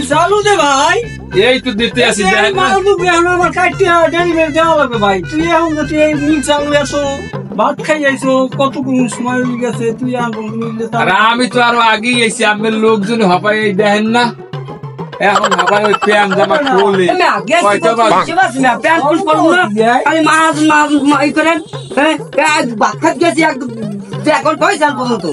চালু দে ভাই। এই তো দিতে আসি আমার কাটতে ডেলিভারি দেওয়া লাগবে ভাই। তুই এখন তুই এই মিল চালু এসো ভাত খাই যাইছো কতক্ষণ সময় হয়ে গেছে তুই আরে আমি তো আরো আগেই এসেছি আপনার লোকজন হবাই দেখেন না এখন হবাই ওই প্যান্ট জামা খুলে আমি মাছ মাছ করেন ভাত খাত গেছি এখন পয়সা পর্যন্ত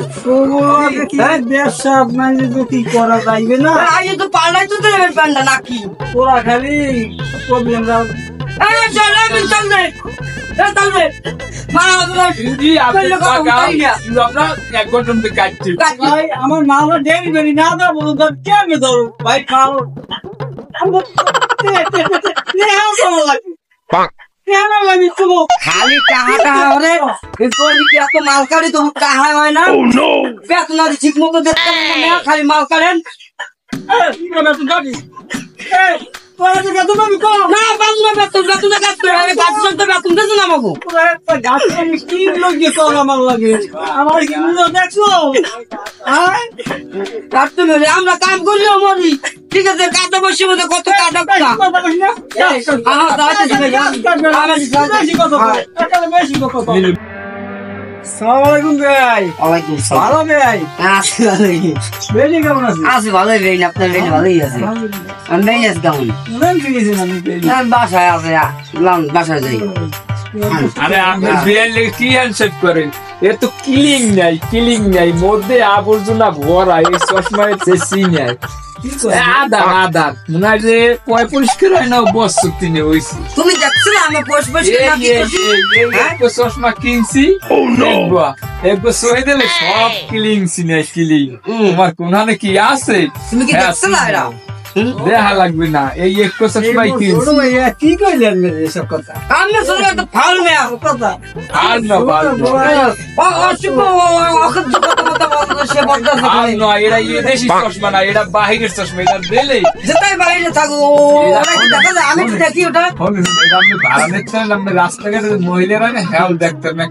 ব্যবসা বাণিজ্য কি করা যাইবে না? আগে তো পাল্লাই তো দেবেন প্যান্টটা নাকি তোরা খালি প্রবলেম আমার মামলা ডেলিভারি না দেওয়া বলুন কেমনি ধরো ভাই খাও খালি কাহা কাহা রে এত মাল কাড়ি তো কাহা হয় না বেতন ঠিক মতো দেখতে খালি মাল কাড়েন আমরা কাম করলেও মরি ঠিক আছে কাটা বসে মধ্যে কত কাটা সালামালাইকুম ভাই। ওয়ালাইকুম ভালো ভাই বেশি কেমন আছে? আছি ভালোই বেইন আপনার বেইন ভালোই আছে আমি বেইন আছি কেমন বাসায় আছে বাসায় যাই আরে আপনি বিয়ের লেগে কি হ্যান্ডশেক করেন এ তো কিলিং নাই মধ্যে আবর্জনা ভরা এই চশমায় চেষ্টি নাই আদার মনে হয় যে পয় পরিষ্কার হয় না বস চুক্তি নিয়ে হয়েছি তুমি দেখছো আমি চশমা কিনছি একবার সহে দিলে সব কিলিং তোমার কোনখানে কি আছে তুমি কি দেখছো না এরা দেখা লাগবে না এই এক চশমাই কিনছি কি কইলেন এসব কথা? আমি শুনে একটা ফাল মেয়া কথা আর না এরা দেশি চশমা না এটা বাহিরের চশমা এটা দিলে যেটাই বাইরে থাকো আমি তো দেখি ওটা আপনি ভাড়া নিচ্ছেন আপনি রাস্তাঘাটে মহিলারা না হেল দেখতেন না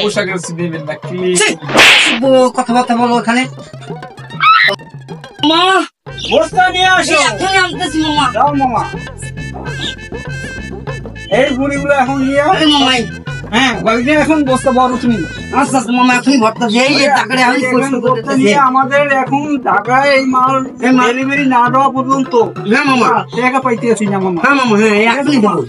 পোশাকের নেবেন না কথাবার্তা বলো ওখানে মা বস্তা নিয়ে আসো। এখনই আনতেছি মামা যাও মামা এই বুড়িগুলো এখন নিয়ে মামাই হ্যাঁ এখন বস্তা বড় তুমি আচ্ছা আচ্ছা মামা এখনই ভর্তা এই যে টাকারে আমি আমাদের এখন ঢাকায় এই মাল ডেলিভারি না দেওয়া পর্যন্ত হ্যাঁ মামা টাকা পাইতে আছি না মামা হ্যাঁ মামা হ্যাঁ এখনই দাও